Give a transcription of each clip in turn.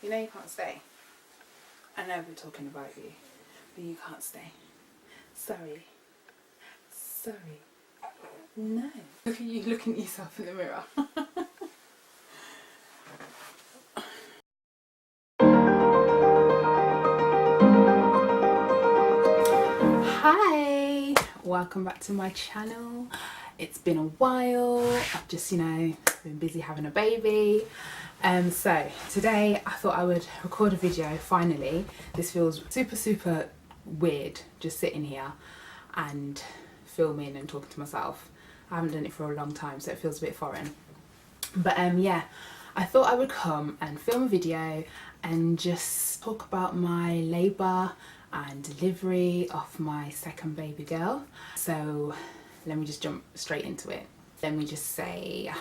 You know you can't stay. I know we're talking about you, but you can't stay. Sorry. Sorry. No. Look at you looking at yourself in the mirror. Hi! Welcome back to my channel. It's been a while. I've just, been busy having a baby. So today I thought I would record a video finally. This feels super weird, just sitting here and filming and talking to myself. I haven't done it for a long time, so it feels a bit foreign. But yeah, I thought I would come and film a video and just talk about my labour and delivery of my second baby girl. So let me just jump straight into it. Let me just say,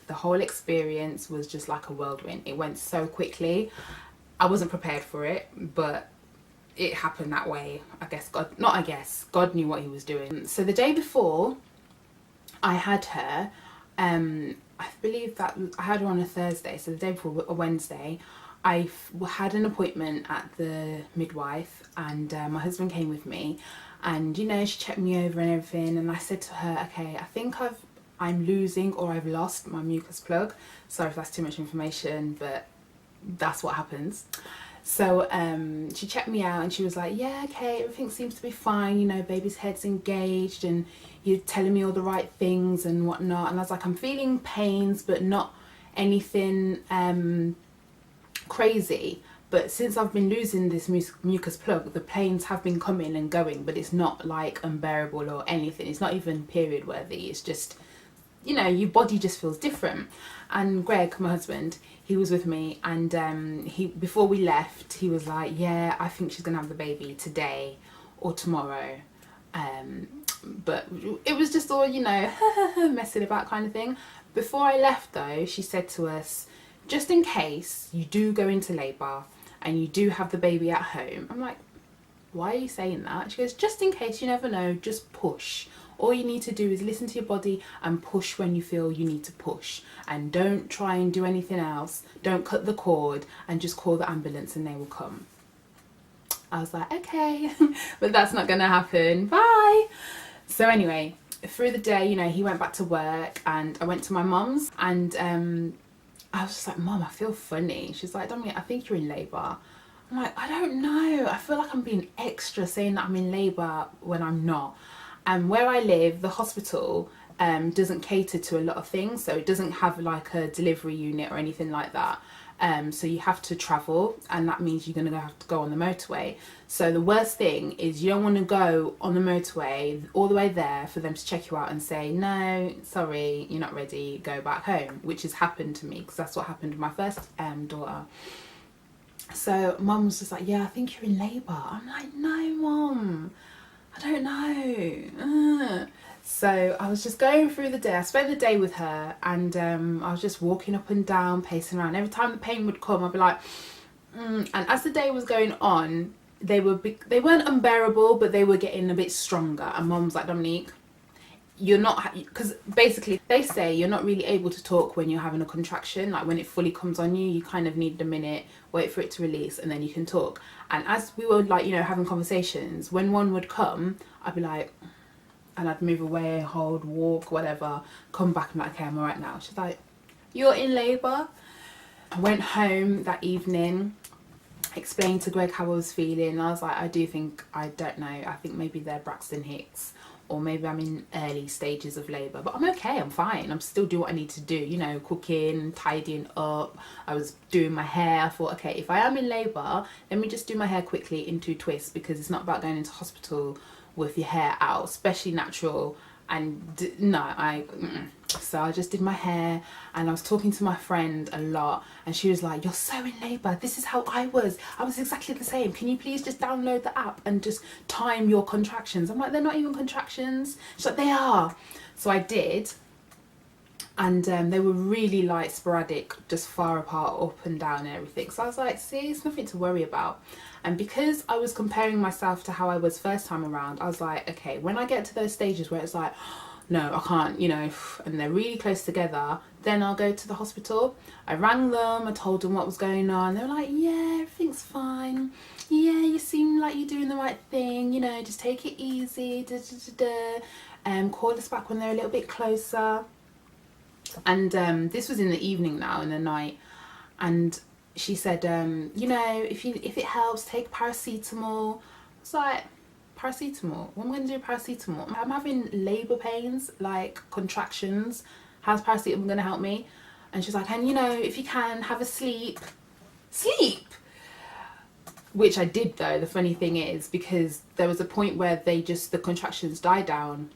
the whole experience was just like a whirlwind. It went so quickly. I wasn't prepared for it, but it happened that way. God knew what he was doing. So the day before I had her, I believe that I had her on a Thursday, so the day before, a Wednesday, I had an appointment at the midwife, and my husband came with me, and she checked me over and everything, and I said to her, okay, I think I'm losing or I've lost my mucus plug. Sorry if that's too much information, but that's what happens. So she checked me out and she was like, yeah, okay, everything seems to be fine, baby's head's engaged and you're telling me all the right things and whatnot. And I was like, I'm feeling pains but not anything crazy, but since I've been losing this mucus plug, the pains have been coming and going, but it's not like unbearable or anything. It's not even period worthy. It's just, your body just feels different. And Greg, my husband, he was with me, and before we left, he was like, yeah, I think she's gonna have the baby today or tomorrow. But it was just all, messing about kind of thing. Before I left though, she said to us, just in case you do go into labour and you do have the baby at home. I'm like, why are you saying that? She goes, just in case, you never know, just push. All you need to do is listen to your body and push when you feel you need to push, and don't try and do anything else. Don't cut the cord, and just call the ambulance and they will come. I was like, okay, but that's not gonna happen, bye. So anyway, through the day, he went back to work and I went to my mum's, and I was just like, Mum, I feel funny. She's like, Dominic, I think you're in labour. I'm like, I don't know. I feel like I'm being extra saying that I'm in labour when I'm not. And where I live, the hospital doesn't cater to a lot of things. So it doesn't have like a delivery unit or anything like that. So you have to travel, and that means you're going to have to go on the motorway. So the worst thing is you don't want to go on the motorway all the way there for them to check you out and say, no, sorry, you're not ready, go back home, which has happened to me because that's what happened with my first daughter. So Mum was just like, yeah, I think you're in labour. I'm like, no, Mum, I don't know. So I was just going through the day. I spent the day with her, and I was just walking up and down, pacing around. Every time the pain would come, I'd be like, And as the day was going on, they weren't unbearable, but they were getting a bit stronger. And Mum was like, Dominique, you're not, because basically they say you're not really able to talk when you're having a contraction. Like when it fully comes on you, you kind of need a minute, wait for it to release, and then you can talk. And as we were like, having conversations, when one would come, I'd be like, and I'd move away, hold, walk, whatever, come back and like, okay, I'm all right now. She's like, you're in labour. I went home that evening, explained to Greg how I was feeling. I was like, I don't know, I think maybe they're Braxton Hicks, or maybe I'm in early stages of labour, but I'm okay, I'm fine. I'm still doing what I need to do, cooking, tidying up. I was doing my hair. I thought, okay, if I am in labour, let me just do my hair quickly in 2 twists, because it's not about going into hospital with your hair out, especially natural. And so I just did my hair, and I was talking to my friend a lot, and she was like, you're so in labour, this is how I was exactly the same, can you please just download the app and just time your contractions? I'm like, they're not even contractions. She's like, they are. So I did, and they were really like sporadic, just far apart, up and down and everything. So I was like, see, it's nothing to worry about. And because I was comparing myself to how I was first time around, I was like, okay, when I get to those stages where it's like, no, I can't, you know, and they're really close together, then I'll go to the hospital. I rang them, I told them what was going on. They were like, yeah, everything's fine. Yeah, you seem like you're doing the right thing, you know, just take it easy, da, da, da, da. Call us back when they're a little bit closer. And this was in the evening now, in the night. And she said, you know, if it helps, take paracetamol. I was like, paracetamol? What am I going to do with paracetamol? I'm having labour pains, like contractions. How's paracetamol going to help me? And she's like, and you know, if you can, have a sleep. Sleep! Which I did though, the funny thing is, because there was a point where the contractions died down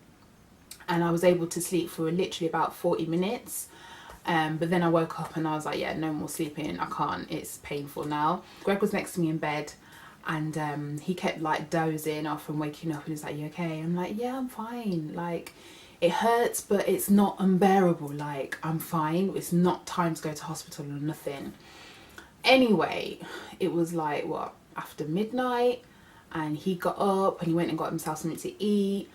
and I was able to sleep for literally about 40 minutes. But then I woke up and I was like, yeah, no more sleeping, I can't, it's painful now. Greg was next to me in bed and he kept like dozing off and waking up and he's like, you okay? I'm like, yeah, I'm fine. Like, it hurts, but it's not unbearable. Like, I'm fine. It's not time to go to hospital or nothing. Anyway, it was like, what, after midnight, and he got up and he went and got himself something to eat.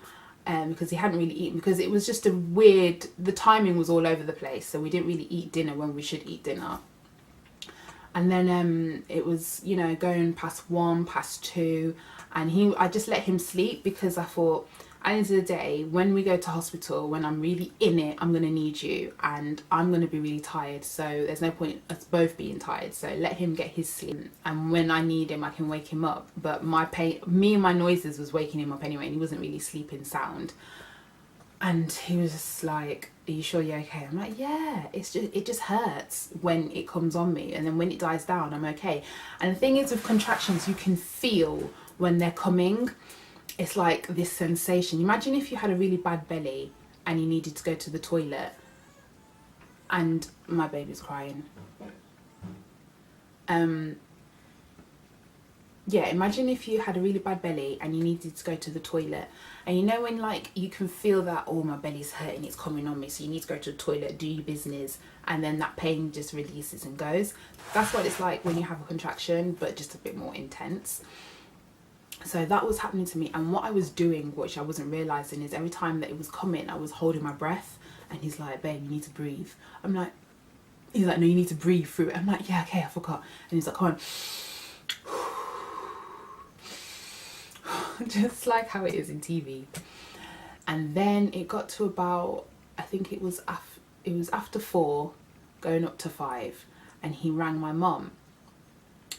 Because he hadn't really eaten, because it was just the timing was all over the place, so we didn't really eat dinner when we should eat dinner. And then it was, you know, going past 1, past 2, and I just let him sleep, because I thought, at the end of the day, when we go to hospital, when I'm really in it, I'm going to need you, and I'm going to be really tired, so there's no point us both being tired, so let him get his sleep, and when I need him I can wake him up. But me and my noises was waking him up anyway, and he wasn't really sleeping sound. And he was just like, are you sure you're okay? I'm like, yeah, it just hurts when it comes on me, and then when it dies down I'm okay. And the thing is, with contractions, you can feel when they're coming. It's like this sensation. Imagine if you had a really bad belly and you needed to go to the toilet, and my baby's crying. Yeah, imagine if you had a really bad belly and you needed to go to the toilet, and you know when like you can feel that, oh, my belly's hurting, it's coming on me, so you need to go to the toilet, do your business, and then that pain just releases and goes. That's what it's like when you have a contraction, but just a bit more intense. So that was happening to me, and what I was doing, which I wasn't realising, is every time that it was coming I was holding my breath, and he's like, babe, you need to breathe. He's like, no, you need to breathe through it. I'm like, yeah, okay, I forgot. And he's like, come on. Just like how it is in TV. And then it got to about, I think it was after 4 going up to 5, and he rang my mum,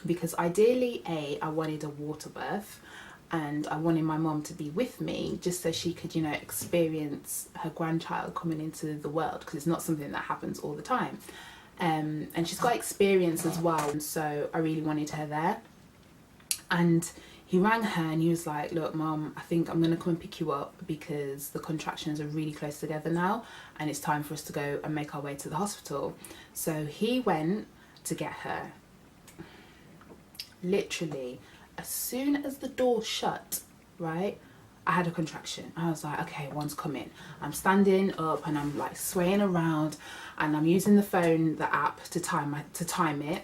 because ideally I wanted a water birth, and I wanted my mum to be with me just so she could, you know, experience her grandchild coming into the world, because it's not something that happens all the time. And she's got experience as well, and so I really wanted her there. And he rang her and he was like, look, Mum, I think I'm going to come and pick you up, because the contractions are really close together now and it's time for us to go and make our way to the hospital. So he went to get her. Literally, as soon as the door shut, right, I had a contraction. I was like, okay, one's coming. I'm standing up and I'm like swaying around, and I'm using the phone, the app, to time it.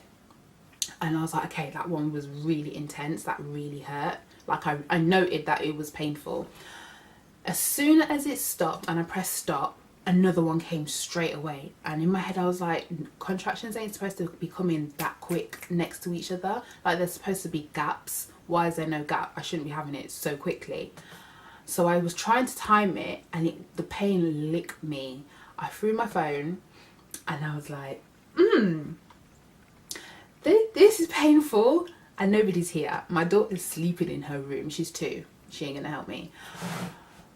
And I was like, okay, that one was really intense, that really hurt. Like I noted that it was painful. As soon as it stopped and I pressed stop, another one came straight away. And in my head I was like, contractions ain't supposed to be coming that quick next to each other. Like, there's supposed to be gaps. Why is there no gap? I shouldn't be having it so quickly. So I was trying to time it, and the pain licked me. I threw my phone and I was like, this is painful, and nobody's here. My daughter's sleeping in her room. She's 2. She ain't gonna help me.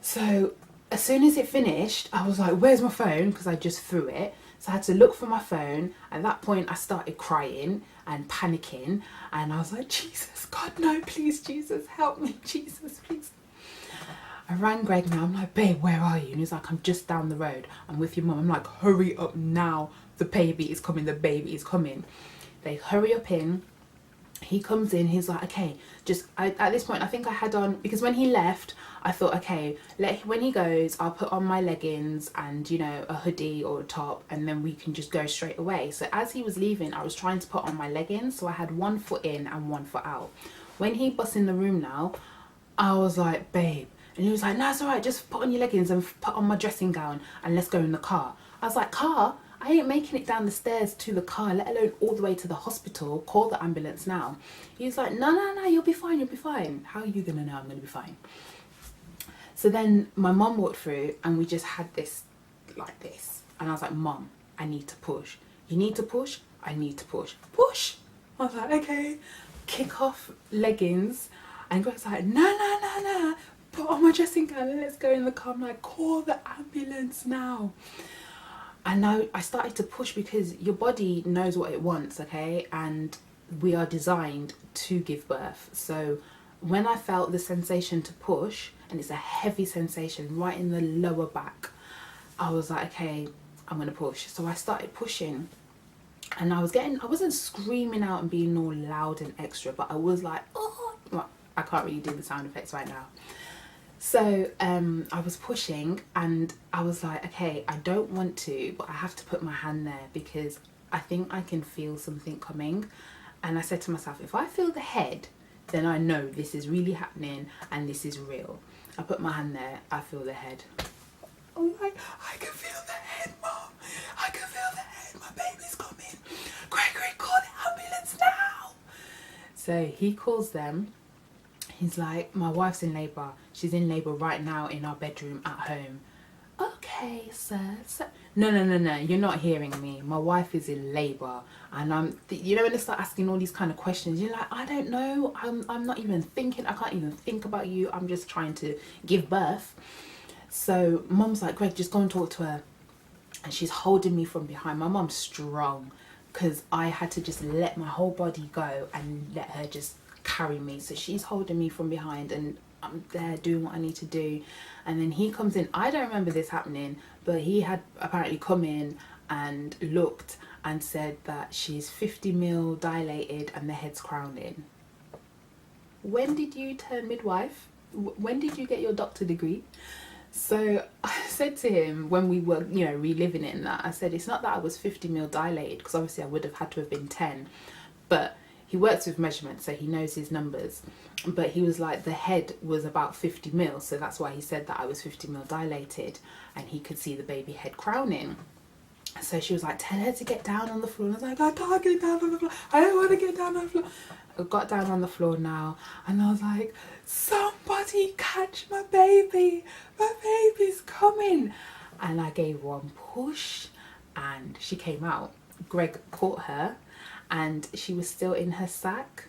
So as soon as it finished, I was like, where's my phone? Because I just threw it. So I had to look for my phone. At that point I started crying and panicking, and I was like, Jesus, God, no, please, Jesus, help me, Jesus, please. I rang Greg now. I'm like, babe, where are you? And he's like, I'm just down the road, I'm with your mum. I'm like, hurry up now, the baby is coming, the baby is coming. They hurry up in. He comes in, he's like, okay, at this point I think I had on, because when he left I thought, okay, when he goes I'll put on my leggings and, you know, a hoodie or a top, and then we can just go straight away. So as he was leaving I was trying to put on my leggings, so I had one foot in and one foot out. When he busts in the room now, I was like, babe, And he was like, no, it's all right, just put on your leggings and put on my dressing gown and let's go in the car. I was like, car? I ain't making it down the stairs to the car, let alone all the way to the hospital. Call the ambulance now. He was like, no, you'll be fine, you'll be fine. How are you gonna know I'm gonna be fine? So then my mum walked through and we just had this like this. And I was like, Mum, I need to push. You need to push? I need to push. Push! I was like, okay. Kick off leggings. And Greg's like, no. Put on my dressing gown and let's go in the car. I'm like, call the ambulance now. And now I started to push because your body knows what it wants, okay? And we are designed to give birth. So when I felt the sensation to push, and it's a heavy sensation right in the lower back, I was like, okay, I'm gonna push. So I started pushing, and I wasn't screaming out and being all loud and extra, but I was like, oh, well, I can't really do the sound effects right now. So I was pushing and I was like, okay, I don't want to, but I have to put my hand there because I think I can feel something coming. And I said to myself, if I feel the head, then I know this is really happening and this is real. I put my hand there, I feel the head. I'm like, I can feel the head, Mom. I can feel the head, my baby's coming. Gregory, call the ambulance now. So he calls them. He's like, my wife's in labour. She's in labour right now in our bedroom at home. Okay, sir. No, you're not hearing me. My wife is in labour. And you know when they start asking all these kind of questions, you're like, I don't know. I'm not even thinking. I can't even think about you. I'm just trying to give birth. So Mum's like, Greg, just go and talk to her. And she's holding me from behind. My mum's strong because I had to just let my whole body go and let her just carry me. So she's holding me from behind and I'm there doing what I need to do. And then he comes in. I don't remember this happening, but he had apparently come in and looked and said that she's 50 mil dilated and the head's crowning. When did you turn midwife? When did you get your doctor degree? So I said to him when we were, reliving it and that, I said, it's not that I was 50 mil dilated, because obviously I would have had to have been 10, but he works with measurements, so he knows his numbers. But he was like, the head was about 50 mil, so that's why he said that I was 50 mil dilated, and he could see the baby head crowning. So she was like, tell her to get down on the floor. And I was like, I can't get down on the floor. I don't want to get down on the floor. I got down on the floor now, and I was like, somebody catch my baby. My baby's coming. And I gave one push, and she came out. Greg caught her, and she was still in her sack,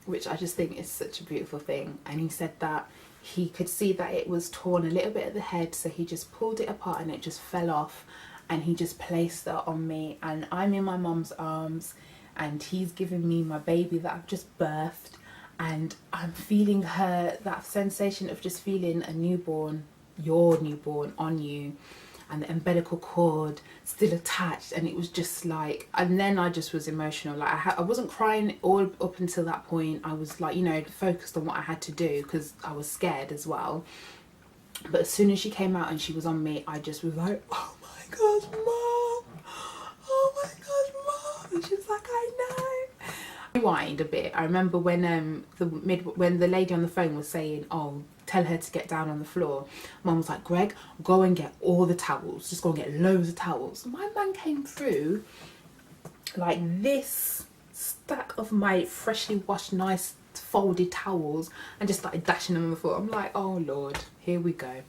which I just think is such a beautiful thing. And he said that he could see that it was torn a little bit at the head, so he just pulled it apart and it just fell off, and he just placed her on me, and I'm in my mum's arms, and he's giving me my baby that I've just birthed, and I'm feeling that sensation of just feeling a newborn, your newborn on you, and the umbilical cord still attached. And it was just like, and then I just was emotional. Like I wasn't crying all up until that point. I was like, focused on what I had to do because I was scared as well. But as soon as she came out and she was on me, I just was like, oh my gosh, Mom, oh my gosh, Mom. And she was like, I know. Rewind a bit. I remember when when the lady on the phone was saying, oh, tell her to get down on the floor. Mum was like, Greg, go and get all the towels. Just go and get loads of towels. My man came through like this stack of my freshly washed, nice folded towels and just started dashing them on the floor. I'm like, oh Lord, here we go.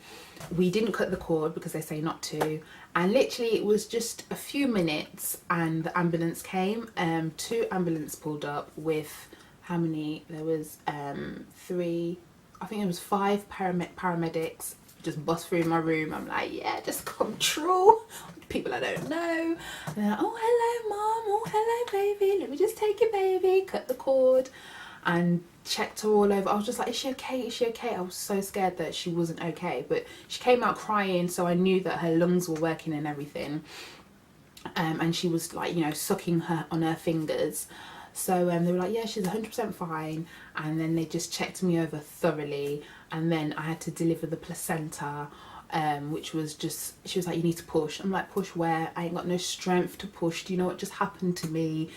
We didn't cut the cord because they say not to. And literally it was just a few minutes and the ambulance came. 2 ambulances pulled up with how many? There was 3, I think it was 5 paramedics just bust through my room. I'm like, yeah, just come true. People I don't know. And they're like, oh, hello, Mom. Oh, hello, baby. Let me just take your baby. Cut the cord and checked her all over. I was just like, is she okay? Is she okay? I was so scared that she wasn't okay. But she came out crying, so I knew that her lungs were working and everything. And she was like, sucking her on her fingers. So they were like, yeah, she's 100% fine. And then they just checked me over thoroughly. And then I had to deliver the placenta, which was just, she was like, you need to push. I'm like, push where? I ain't got no strength to push. Do you know what just happened to me?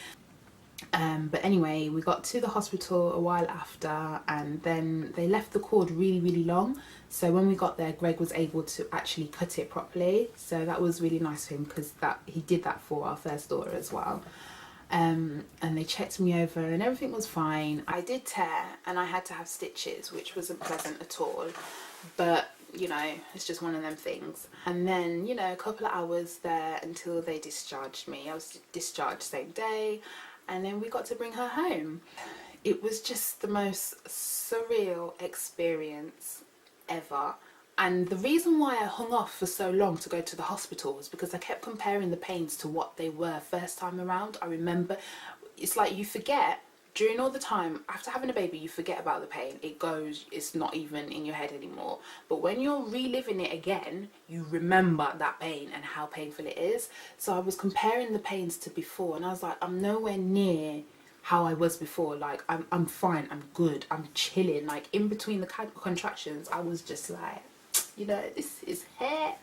But anyway, we got to the hospital a while after, and then they left the cord really, really long. So when we got there, Greg was able to actually cut it properly. So that was really nice of him, because that he did that for our first daughter as well. And they checked me over and everything was fine. I did tear and I had to have stitches, which wasn't pleasant at all. But you know, it's just one of them things. And then, you know, a couple of hours there until they discharged me. I was discharged same day, and then we got to bring her home. It was just the most surreal experience ever. And the reason why I hung off for so long to go to the hospital was because I kept comparing the pains to what they were first time around. I remember, it's like you forget during all the time after having a baby, you forget about the pain. It goes, it's not even in your head anymore. But when you're reliving it again, you remember that pain and how painful it is. So I was comparing the pains to before, and I was like, I'm nowhere near how I was before. Like I'm fine, I'm good, I'm chilling. Like in between the contractions, I was just like, you know, this is hair.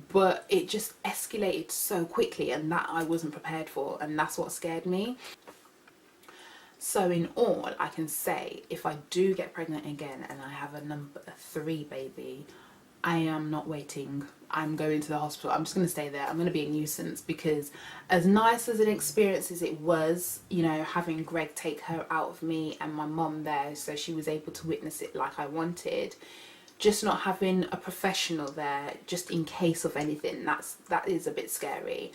But it just escalated so quickly, and that I wasn't prepared for, and that's what scared me. So in all, I can say if I do get pregnant again and I have a number 3 baby, I am not waiting. I'm going to the hospital. I'm just going to stay there. I'm going to be a nuisance, because as nice as an experience as it was, you know, having Greg take her out of me and my mum there so she was able to witness it like I wanted, just not having a professional there just in case of anything, that is a bit scary.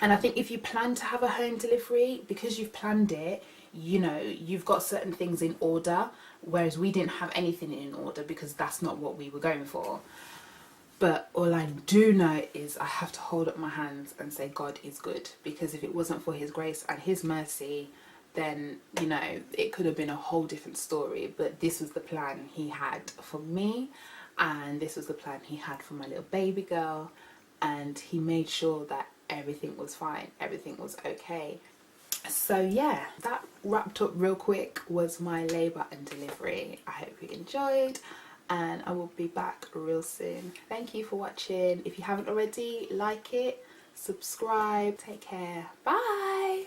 And I think if you plan to have a home delivery, because you've planned it, you know, you've got certain things in order, whereas we didn't have anything in order because that's not what we were going for. But all I do know is I have to hold up my hands and say God is good, because if it wasn't for his grace and his mercy, then, you know, it could have been a whole different story. But this was the plan he had for me, and this was the plan he had for my little baby girl, and he made sure that everything was fine, everything was okay. So yeah, that wrapped up real quick was my labour and delivery. I hope you enjoyed, and I will be back real soon. Thank you for watching. If you haven't already, like it, subscribe, take care, bye.